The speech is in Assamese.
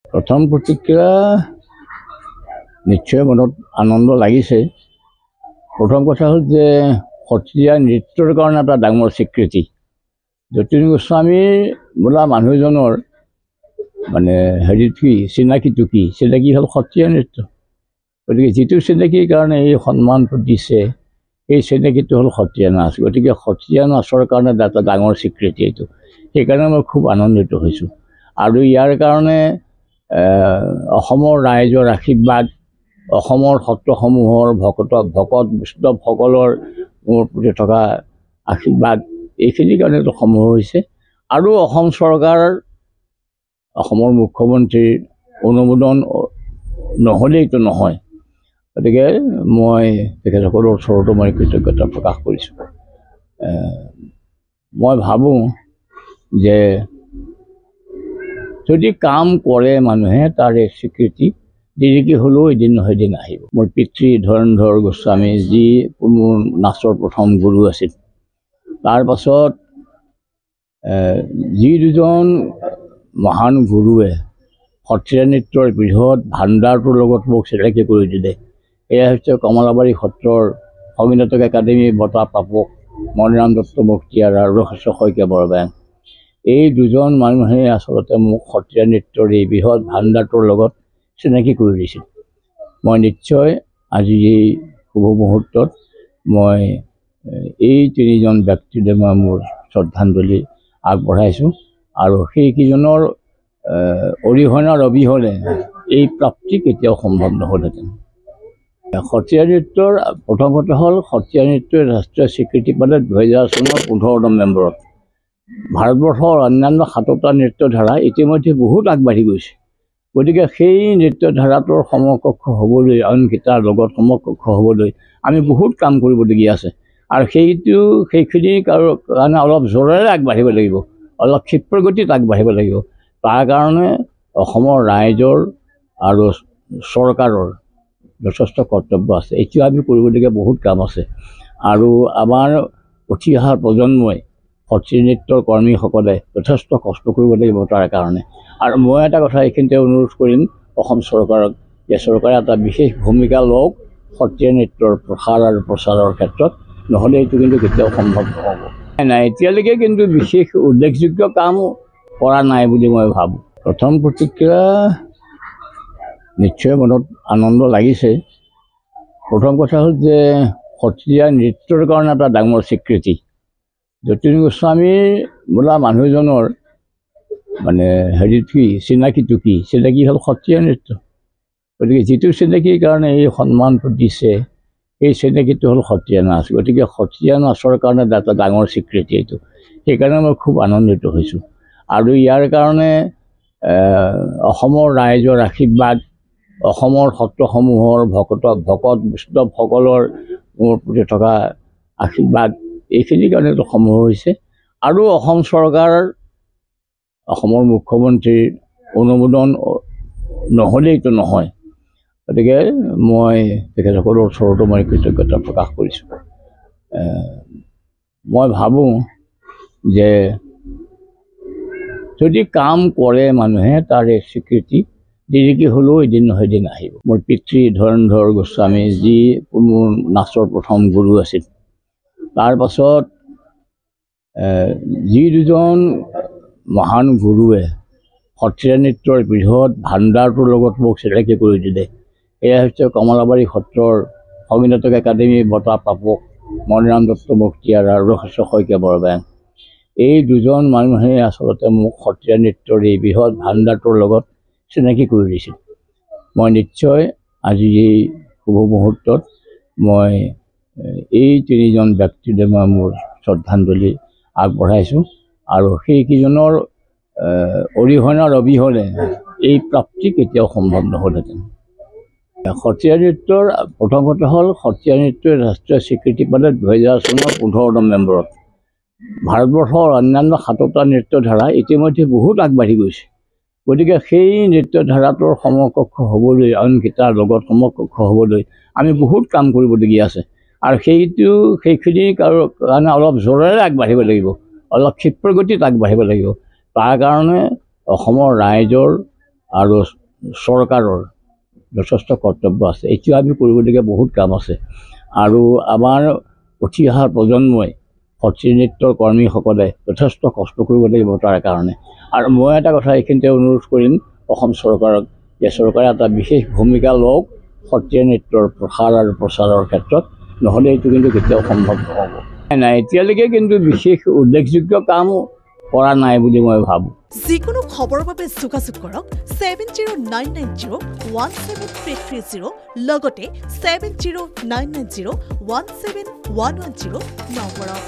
প্ৰথম প্ৰতিক্ৰিয়া নিশ্চয় মনত আনন্দ লাগিছে। প্ৰথম কথা হ'ল যে সত্ৰীয়া নৃত্যৰ কাৰণে এটা ডাঙৰ স্বীকৃতি। যতীন গোস্বামীৰ বোলা মানুহজনৰ মানে চিনাকিটো কি? চিনাকি হ'ল সত্ৰীয়া নৃত্য। গতিকে যিটো চিনাকিৰ কাৰণে এই সন্মানটো দিছে, এই চিনাকিটো হ'ল সত্ৰীয়া নাচ। গতিকে সত্ৰীয়া নাচৰ কাৰণে এটা ডাঙৰ স্বীকৃতি এইটো। সেইকাৰণে মই খুব আনন্দিত হৈছোঁ। আৰু ইয়াৰ কাৰণে অসমৰ ৰাইজৰ আশীৰ্বাদ, অসমৰ সত্ৰসমূহৰ ভকত বৈষ্ণৱসকলৰ মোৰ প্ৰতি থকা আশীৰ্বাদ, এইখিনিৰ কাৰণে এইটো সম্ভৱ হৈছে। আৰু অসম চৰকাৰ, অসমৰ মুখ্যমন্ত্ৰীৰ অনুমোদন নহ'লেইতো নহয়। গতিকে মই তেখেতসকলৰ ওচৰতো মই কৃতজ্ঞতা প্ৰকাশ কৰিছোঁ। মই ভাবোঁ যে যদি কাম কৰে মানুহে তাৰ স্বীকৃতি দেৰিকৈ হ'লেও এদিন নহয় এদিন আহিব। মোৰ পিতৃ ধৰণধৰ গোস্বামী যি মোৰ নাচৰ প্ৰথম গুৰু আছিল, তাৰ পাছত যি দুজন মহান গুৰুৱে সত্ৰীয়া নৃত্যৰ বৃহৎ ভাণ্ডাৰটোৰ লগত মোক চিনাকি কৰি দিলে, এয়া হৈছে কমলাবাৰী সত্ৰৰ সংগীনাটক একাডেমী বঁটা প্ৰাপক মণিৰাম দত্ত মুখতীয়াৰ আৰু ৰঘুশ্বৰ শইকীয়া বৰবায়ন। এই দুজন মানুহে আচলতে মোক সত্ৰীয়া নৃত্যৰ এই বৃহৎ ভাণ্ডাৰটোৰ লগত চিনাকি কৰি দিছিল। মই নিশ্চয় আজি এই শুভ মুহূৰ্তত মই এই তিনিজন ব্যক্তিলৈ মই মোৰ শ্ৰদ্ধাঞ্জলি আগবঢ়াইছোঁ। আৰু সেইকেইজনৰ অৰিহণাৰ অবিহনে এই প্ৰাপ্তি কেতিয়াও সম্ভৱ নহ'লহেঁতেন। সত্ৰীয়া নৃত্যৰ প্ৰথম কথা হ'ল সত্ৰীয়া নৃত্যই ৰাষ্ট্ৰীয় স্বীকৃতি পালে 2000 চনৰ 15 নৱেম্বৰত। ভাৰতবৰ্ষৰ অন্যান্য 7টা নৃত্যধাৰা ইতিমধ্যে বহুত আগবাঢ়ি গৈছে। গতিকে সেই নৃত্যধাৰাটোৰ সমকক্ষ হ'বলৈ, আনকেইটাৰ লগত সমকক্ষ হ'বলৈ আমি বহুত কাম কৰিবলগীয়া আছে। আৰু সেইখিনিৰ কাৰণে অলপ জোৰেৰে আগবাঢ়িব লাগিব, অলপ ক্ষিপ্ৰগতিত আগবাঢ়িব লাগিব। তাৰ কাৰণে অসমৰ ৰাইজৰ আৰু চৰকাৰৰ যথেষ্ট কৰ্তব্য আছে। এতিয়া আমি কৰিবলগীয়া বহুত কাম আছে। আৰু আমাৰ উঠি অহা প্ৰজন্মই, সত্ৰীয়া নৃত্যৰ কৰ্মীসকলে যথেষ্ট কষ্ট কৰিব লাগিব তাৰ কাৰণে। আৰু মই এটা কথা এইখিনিতে অনুৰোধ কৰিম অসম চৰকাৰক, যে চৰকাৰে এটা বিশেষ ভূমিকা লওক সত্ৰীয়া নৃত্যৰ প্ৰসাৰ আৰু প্ৰচাৰৰ ক্ষেত্ৰত, নহ'লে এইটো কিন্তু কেতিয়াও সম্ভৱ নহ'ব। নাই, এতিয়ালৈকে কিন্তু বিশেষ উল্লেখযোগ্য কাম কৰা নাই বুলি মই ভাবোঁ। প্ৰথম প্ৰতিক্ৰিয়া নিশ্চয় মনত আনন্দ লাগিছে। প্ৰথম কথা হ'ল যে সত্ৰীয়া নৃত্যৰ কাৰণে এটা ডাঙৰ স্বীকৃতি। যতীন গোস্বামীৰ বোলা মানুহজনৰ মানে চিনাকিটো কি? চিনাকি হ'ল সত্ৰীয়া নৃত্য। গতিকে যিটো চিনাকিৰ কাৰণে এই সন্মানটো দিছে, এই চিনাকিটো হ'ল সত্ৰীয়া নাচ। গতিকে সত্ৰীয়া নাচৰ কাৰণে এটা ডাঙৰ স্বীকৃতি এইটো। সেইকাৰণে মই খুব আনন্দিত হৈছোঁ। আৰু ইয়াৰ কাৰণে অসমৰ ৰাইজৰ আশীৰ্বাদ, অসমৰ সত্ৰসমূহৰ ভকত বৈষ্ণৱসকলৰ মোৰ প্ৰতি থকা আশীৰ্বাদ, এইখিনিৰ কাৰণে এইটো সম্ভৱ হৈছে। আৰু অসম চৰকাৰ, অসমৰ মুখ্যমন্ত্ৰীৰ অনুমোদন নহ'লেইতো নহয়। গতিকে মই তেখেতসকলৰ ওচৰতো মই কৃতজ্ঞতা প্ৰকাশ কৰিছোঁ। মই ভাবোঁ যে যদি কাম কৰে মানুহে তাৰ স্বীকৃতি দেৰিকৈ হ'লেও এদিন নহয় এদিন আহিব। মোৰ পিতৃ ধৰণধৰ গোস্বামী যি মোৰ নাচৰ প্ৰথম গুৰু আছিল, তাৰ পাছত যি দুজন মহান গুৰুৱে সত্ৰীয়া নৃত্যৰ বৃহৎ ভাণ্ডাৰটোৰ লগত মোক চিনাকি কৰি দিলে, এয়া হৈছে কমলাবাৰী সত্ৰৰ সংগীনাটক একাডেমী বঁটা প্ৰাপক মণিৰাম দত্ত মুখতীয়াৰ আৰু ৰঘুশ্বৰ শইকীয়া বৰবায়ন। এই দুজন মানুহে আচলতে মোক সত্ৰীয়া নৃত্যৰ এই বৃহৎ ভাণ্ডাৰটোৰ লগত চিনাকি কৰি দিছিল। মই নিশ্চয় আজি এই শুভ মুহূৰ্তত মই এই তিনিজন ব্যক্তিলৈ মই মোৰ শ্ৰদ্ধাঞ্জলি আগবঢ়াইছোঁ। আৰু সেইকেইজনৰ অৰিহণাৰ অবিহনে এই প্ৰাপ্তি কেতিয়াও সম্ভৱ নহ'লহেঁতেন। সত্ৰীয়া নৃত্যৰ প্ৰথম কথা হ'ল সত্ৰীয়া নৃত্যই ৰাষ্ট্ৰীয় স্বীকৃতি পালে 2000 চনৰ 15 নৱেম্বৰত। ভাৰতবৰ্ষৰ অন্যান্য 7টা নৃত্যধাৰা ইতিমধ্যে বহুত আগবাঢ়ি গৈছে। গতিকে সেই নৃত্যধাৰাটোৰ সমকক্ষ হ'বলৈ, আনকেইটাৰ লগত সমকক্ষ হ'বলৈ আমি বহুত কাম কৰিবলগীয়া আছে। আৰু সেইখিনিৰ কাৰণে অলপ জোৰেৰে আগবাঢ়িব লাগিব, অলপ ক্ষিপ্ৰগতিত আগবাঢ়িব লাগিব। তাৰ কাৰণে অসমৰ ৰাইজৰ আৰু চৰকাৰৰ যথেষ্ট কৰ্তব্য আছে। এতিয়া আমি কৰিবলগীয়া বহুত কাম আছে আৰু আমাৰ উঠি অহা প্ৰজন্মই সত্ৰীয়া নৃত্যৰ কৰ্মীসকলে যথেষ্ট কষ্ট কৰিব লাগিব তাৰ কাৰণে। আৰু মই এটা কথা এইখিনিতে অনুৰোধ কৰিম অসম চৰকাৰক যে চৰকাৰে এটা বিশেষ ভূমিকা লওক সত্ৰীয়া নৃত্যৰ প্ৰসাৰ আৰু প্ৰচাৰৰ ক্ষেত্ৰত, নহ'লে এইটো কিন্তু কেতিয়াও সম্ভৱ নহ'ব। নাই এতিয়ালৈকে কিন্তু বিশেষ উল্লেখযোগ্য কাম কৰা নাই বুলি মই ভাবোঁ। যিকোনো খবৰৰ বাবে যোগাযোগ কৰক 7099017330 লগতে 7099017110 নম্বৰত।